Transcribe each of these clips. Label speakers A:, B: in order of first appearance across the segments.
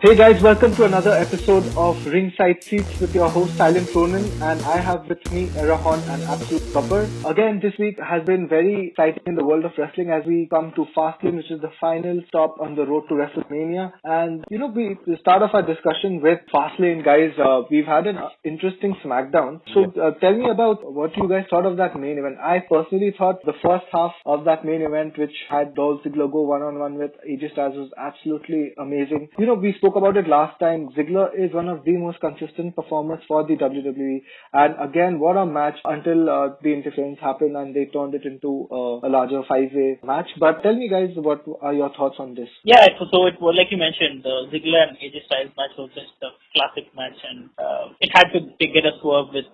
A: Hey guys, welcome to another episode of Ringside Seats with your host Silent Ronan, and I have with me Erahon and Absolute Copper. Again, this week has been very exciting in the world of wrestling as we come to Fastlane, which is the final stop on the road to WrestleMania. And we start off our discussion with Fastlane, guys. We've had an interesting Smackdown. So tell me about what you guys thought of that main event. I personally thought the first half of that main event, which had Dolph Ziggler go one-on-one with AJ Styles, was absolutely amazing. We spoke about it last time. Ziggler is one of the most consistent performers for the WWE, and again, what a match until the interference happened and they turned it into a larger five-way match. But tell me, guys, what are your thoughts on this?
B: Yeah, so it was like you mentioned, the Ziggler and AJ Styles match was just a classic match, and it had to get a swerve with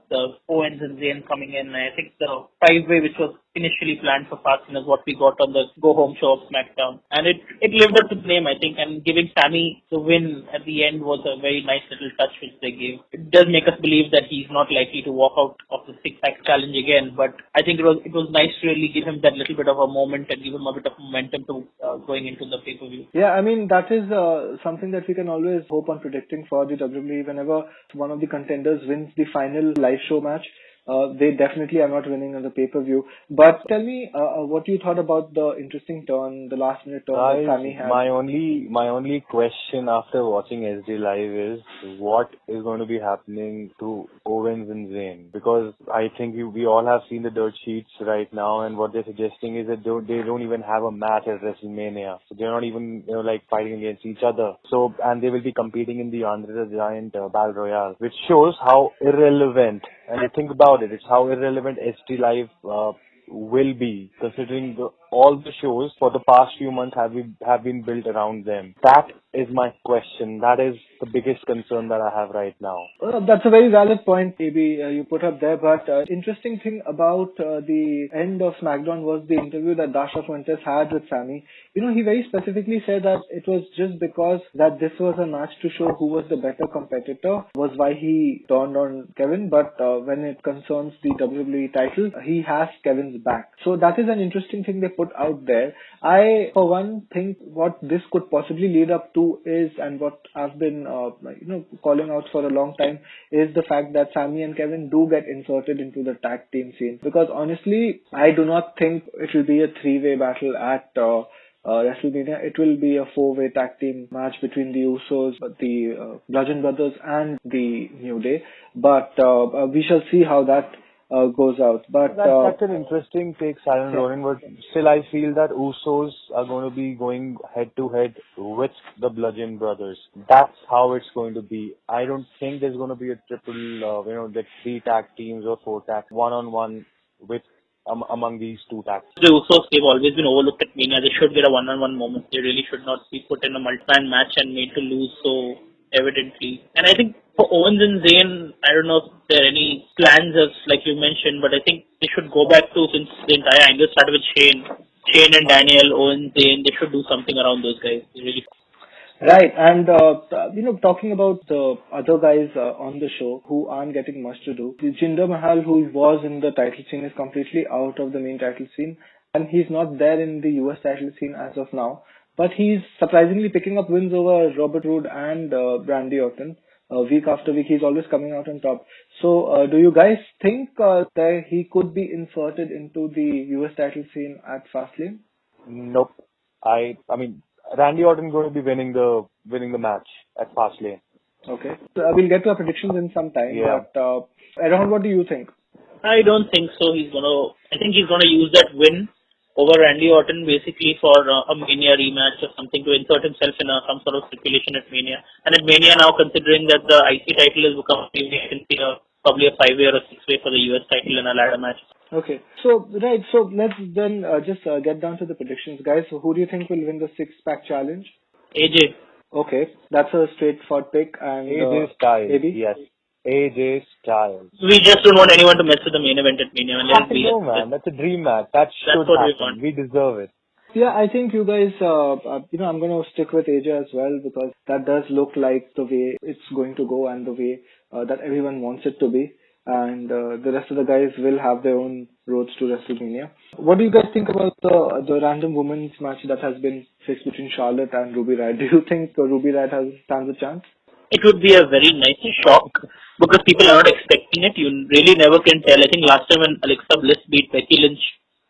B: Owens and Zayn coming in. I think the five-way, which was initially planned for Fastlane, is what we got on the go-home show of Smackdown, and it lived up to the name, I think. And giving Sami the win at the end was a very nice little touch which they gave. It does make us believe that he's not likely to walk out of the six-pack challenge again, but I think it was nice to really give him that little bit of a moment and give him a bit of momentum to going into the pay-per-view.
A: Yeah, I mean, that is something that we can always hope on predicting for the WWE. Whenever one of the contenders wins the final live show match, they definitely are not winning on the pay-per-view. But tell me what you thought about the interesting turn, the last-minute turn that Sami had.
C: My only question after watching SD Live is what is going to be happening to Owens and Zayn, because I think we all have seen the dirt sheets right now, and what they're suggesting is that they don't even have a match at WrestleMania, so they're not even fighting against each other. So, and they will be competing in the Andre the Giant Battle Royale, which shows how irrelevant. And I think about it, it's how irrelevant SD Live will be, considering all the shows for the past few months have been built around them. That is my question. That is the biggest concern that I have right now.
A: That's a very valid point, AB, you put up there. But interesting thing about the end of SmackDown was the interview that Dasha Fuentes had with Sami. He very specifically said that it was just because that this was a match to show who was the better competitor was why he turned on Kevin. But when it concerns the WWE title, he has Kevin's back. So that is an interesting thing they put out there. I, for one, think what this could possibly lead up to is, and what I've been calling out for a long time, is the fact that Sami and Kevin do get inserted into the tag team scene. Because honestly, I do not think it will be a three-way battle at WrestleMania. It will be a four-way tag team match between the Usos, the Bludgeon Brothers, and the New Day. But we shall see how that goes out. But
C: that's an interesting take, Silent Ronin, but still I feel that Usos are going to be going head-to-head with the Bludgeon Brothers. That's how it's going to be. I don't think there's going to be a triple, like three tag teams or four tag, one-on-one with among these two tags.
B: The Usos, they've always been overlooked at Mania. They should get a one-on-one moment. They really should not be put in a multi-man match and made to lose so evidently. And I think for Owens and Zayn, I don't know if there are any plans of, like you mentioned, but I think they should go back to, since the entire angle started with Shane and Daniel, Owens, Zayn, they should do something around those guys. They really.
A: Right, and talking about the other guys on the show who aren't getting much to do, Jinder Mahal, who was in the title scene, is completely out of the main title scene, and he's not there in the US title scene as of now. But he's surprisingly picking up wins over Robert Roode and Randy Orton. Week after week, he's always coming out on top. So, do you guys think that he could be inserted into the US title scene at Fastlane?
C: Nope. I mean, Randy Orton is going to be winning the match at Fastlane.
A: Okay. So we'll get to our predictions in some time.
C: Yeah.
A: But Aaron, what do you think?
B: I don't think so. I think he's gonna use that win over Randy Orton basically for a Mania rematch or something to insert himself in some sort of stipulation at Mania. And at Mania now, considering that the IC title has become probably a five-way or a six-way for the US title in a ladder match.
A: Okay. So let's then just get down to the predictions, guys. So who do you think will win the six-pack challenge?
B: AJ.
A: Okay, that's a straightforward pick. And
C: AJ Styles.
A: AB?
C: Yes. AJ Styles.
B: We just don't want anyone to mess with the main event at Mania.
C: No, man. That's a dream match. That should happen. We deserve it.
A: Yeah, I think you guys, I'm going to stick with AJ as well, because that does look like the way it's going to go and the way that everyone wants it to be. and the rest of the guys will have their own roads to WrestleMania. What do you guys think about the random women's match that has been fixed between Charlotte and Ruby Riott? Do you think Ruby Riott stands a chance?
B: It would be a very nice shock because people are not expecting it. You really never can tell. I think last time when Alexa Bliss beat Becky Lynch,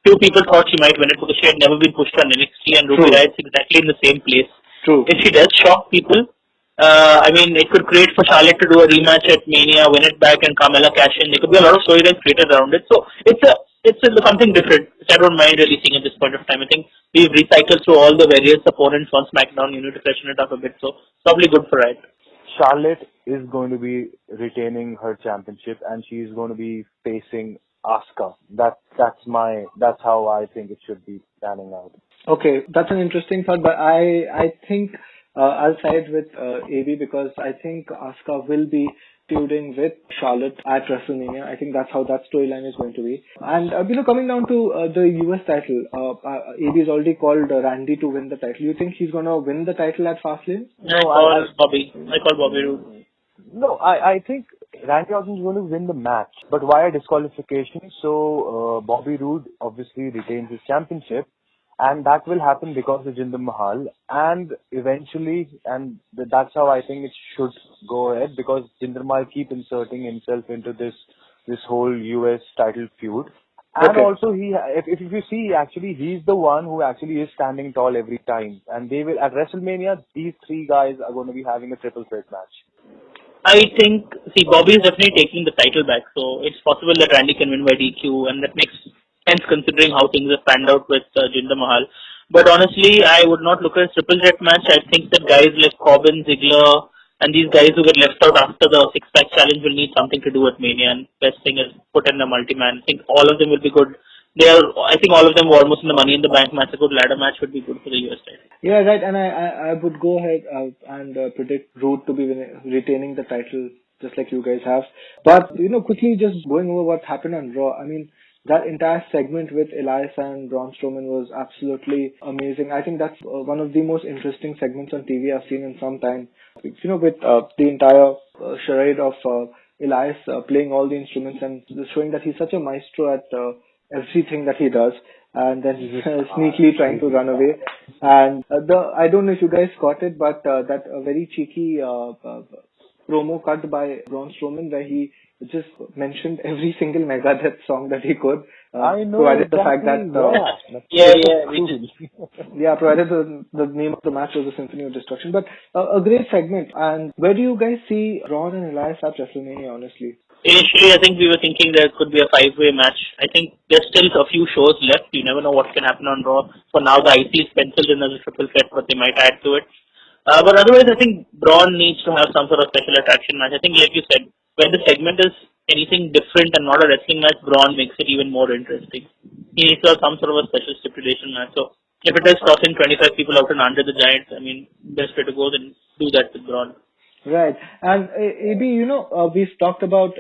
B: few people thought she might win it because she had never been pushed on NXT, and Ruby Riott's exactly in the same place.
A: True.
B: If she does shock people, I mean, it could create for Charlotte to do a rematch at Mania, win it back, and Carmella cash in. There could be a lot of storylines created around it. So it's something different, which I don't mind really seeing at this point of time. I think we've recycled through all the various opponents on SmackDown. You need to freshen it up a bit. So probably good for Riott.
C: Charlotte is going to be retaining her championship, and she's going to be facing Asuka. That's how I think it should be panning out.
A: Okay, that's an interesting thought, but I think I'll side with AB because I think Asuka will be feuding with Charlotte at WrestleMania. I think that's how that storyline is going to be. And coming down to the US title, AB has already called Randy to win the title. You think he's going to win the title at Fastlane?
B: No, I call Bobby Roode.
C: No, I think Randy Orton is going to win the match, but via disqualification. So Bobby Roode obviously retains his championship, and that will happen because of Jinder Mahal, and eventually, and that's how I think it should go ahead, because Jinder Mahal keep inserting himself into this whole US title feud. And
A: okay.
C: Also, if you see, actually, he's the one who actually is standing tall every time. And they will, at WrestleMania, these three guys are going to be having a triple threat match.
B: I think, Bobby is definitely taking the title back, so it's possible that Randy can win by DQ, and that makes sense considering how things have panned out with Jinder Mahal. But honestly, I would not look at a triple threat match. I think that guys like Corbin, Ziggler, and these guys who get left out after the six-pack challenge will need something to do at Mania, and best thing is put in a multi-man. I think all of them will be good. I think all of them were almost in the Money in the Bank match. A good ladder match would be good for the US title.
A: Yeah, right. And I would go ahead and predict Roode to be retaining the title, just like you guys have. But quickly just going over what happened on Raw. I mean, that entire segment with Elias and Braun Strowman was absolutely amazing. I think that's one of the most interesting segments on TV I've seen in some time. With the entire charade of Elias playing all the instruments and showing that he's such a maestro at everything that he does, and then sneakily trying to run away. And I don't know if you guys caught it, but that very cheeky promo cut by Braun Strowman where he just mentioned every single Megadeth song that he could.
C: I know.
A: Provided the fact that provided the name of the match was the Symphony of Destruction. But a great segment. And where do you guys see Braun and Elias at WrestleMania? Honestly.
B: Initially, I think we were thinking there could be a five-way match. I think there's still a few shows left. You never know what can happen on Raw. For now, the IC is penciled in as a triple threat, but they might add to it. But otherwise, I think Braun needs to have some sort of special attraction match. I think, like you said, when the segment is anything different and not a wrestling match, Braun makes it even more interesting. He needs to have some sort of a special stipulation match. So if it is tossing 25 people out and under the Giants, I mean, best way to go, then do that with Braun.
A: Right. And AB, you've talked about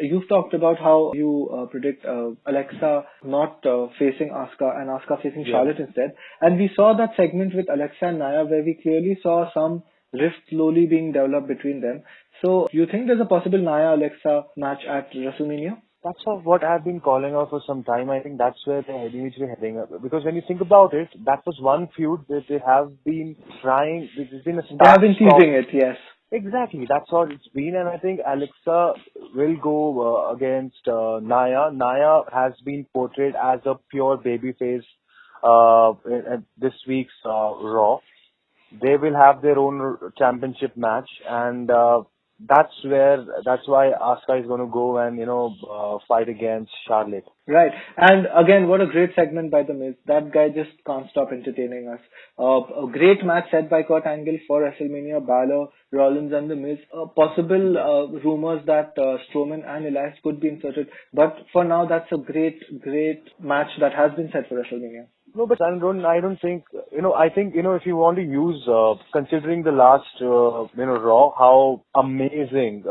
A: how you predict Alexa not facing Asuka and Asuka facing Charlotte instead. And we saw that segment with Alexa and Nia where we clearly saw some rift slowly being developed between them. So you think there's a possible Nia-Alexa match at WrestleMania?
C: That's what I've been calling out for some time. I think that's where they're heading up. Because when you think about it, that was one feud that they have been trying. There's been a start.
A: They have been teasing it, yes.
C: Exactly, that's what it's been, and I think Alexa will go against Nia. Nia has been portrayed as a pure babyface at this week's Raw. They will have their own championship match, and that's why Asuka is going to go and fight against Charlotte.
A: Right, and again, what a great segment by The Miz. That guy just can't stop entertaining us. A great match set by Kurt Angle for WrestleMania. Balor, Rollins, and The Miz. Possible rumors that Strowman and Elias could be inserted, but for now, that's a great match that has been set for WrestleMania.
C: No, but I don't think, I think, if you want to use, considering the last, Raw, how amazing,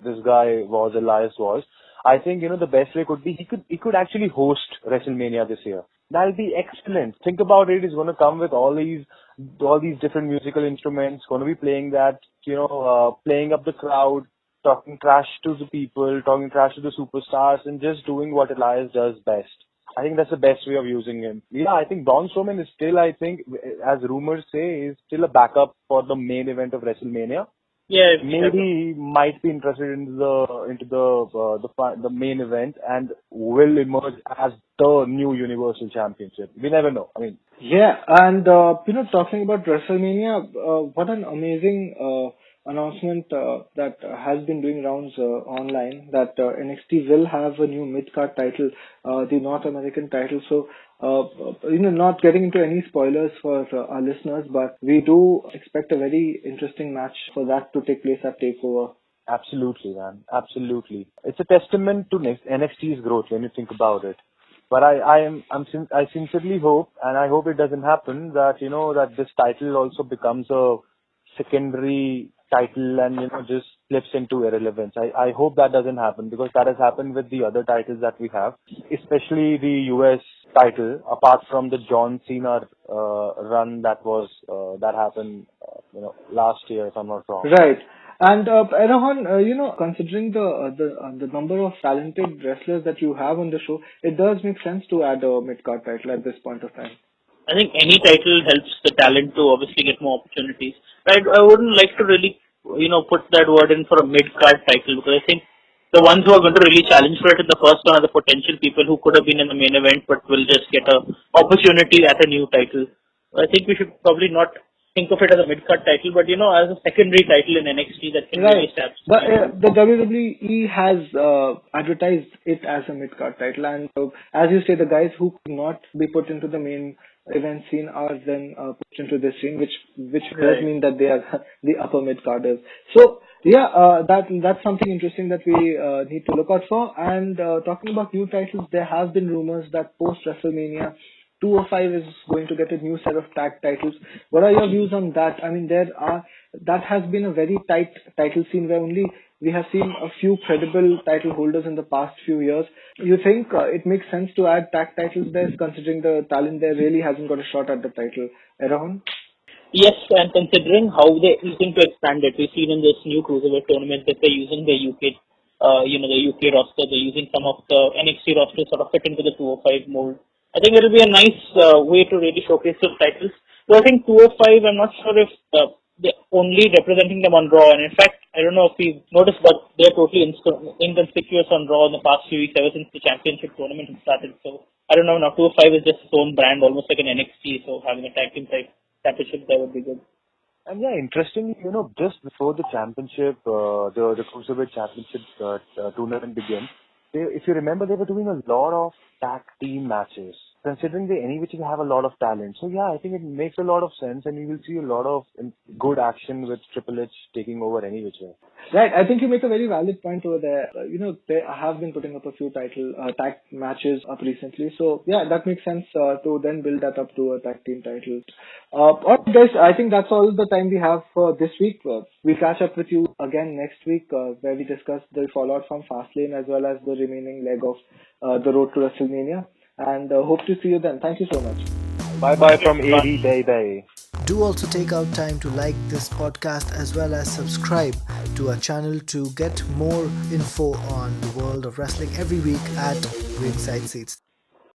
C: this guy was, Elias was, I think, the best way could be, he could actually host WrestleMania this year. That'll be excellent. Think about it, he's going to come with all these different musical instruments, going to be playing that, playing up the crowd, talking trash to the people, talking trash to the superstars, and just doing what Elias does best. I think that's the best way of using him. Yeah, I think Braun Strowman is still, I think, as rumors say, is still a backup for the main event of WrestleMania.
B: Yeah,
C: Maybe he might be interested in the main event and will emerge as the new Universal Championship. We never know. I mean,
A: Yeah, and talking about WrestleMania, what an amazing announcement that has been doing rounds online that NXT will have a new mid-card title, the North American title. So, not getting into any spoilers for our listeners, but we do expect a very interesting match for that to take place at Takeover.
C: absolutely, man. Absolutely. It's a testament to NXT's growth when you think about it. But I sincerely hope, and I hope it doesn't happen, that, that this title also becomes a secondary title and, just slips into irrelevance. I hope that doesn't happen, because that has happened with the other titles that we have, especially the US title, apart from the John Cena run that happened, last year, if I'm not wrong.
A: Right. And Rohan, considering the number of talented wrestlers that you have on the show, it does make sense to add a mid-card title at this point of time.
B: I think any title helps the talent to obviously get more opportunities. I wouldn't like to really, put that word in for a mid-card title, because I think the ones who are going to really challenge for it in the first one are the potential people who could have been in the main event but will just get a opportunity at a new title. I think we should probably not think of it as a mid-card title, but as a secondary title in NXT that can really stab.
A: But the WWE has advertised it as a mid-card title, and as you say, the guys who could not be put into the main event scene are then put into this scene, which does mean that they are the upper mid-carders. So yeah, that's something interesting that we need to look out for. And talking about new titles, there have been rumors that post WrestleMania 205 is going to get a new set of tag titles. What are your views on that? I mean, that has been a very tight title scene where only we have seen a few credible title holders in the past few years. You think it makes sense to add tag titles there, considering the talent there really hasn't got a shot at the title? Erhan?
B: Yes, and considering how they're looking to expand it, we've seen in this new cruiserweight tournament that they're using the UK, the UK roster. They're using some of the NXT roster to sort of fit into the 205 mold. I think it'll be a nice way to really showcase those titles. So I think 205, I'm not sure if they're only representing them on Raw. And in fact, I don't know if you've noticed, but they're totally inconspicuous on Raw in the past few weeks ever since the championship tournament has started. So I don't know, now 205 is just its own brand, almost like an NXT. So having a tag team type championship there would be good.
C: And yeah, interestingly, just before the championship, the Cruiserweight Championship tournament began, if you remember, they were doing a lot of tag team matches, considering they any which have a lot of talent. So yeah, I think it makes a lot of sense, and you will see a lot of good action with Triple H taking over any which way.
A: Right, I think you make a very valid point over there. They have been putting up a few tag matches up recently. So yeah, that makes sense to then build that up to a tag team title. Alright guys, I think that's all the time we have for this week. We'll catch up with you again next week where we discuss the fallout from Fastlane as well as the remaining leg of the road to WrestleMania. And hope to see you then. Thank you so much.
C: Bye-bye from AD Baby.
D: Do also take out time to like this podcast as well as subscribe to our channel to get more info on the world of wrestling every week at Ringside Seats.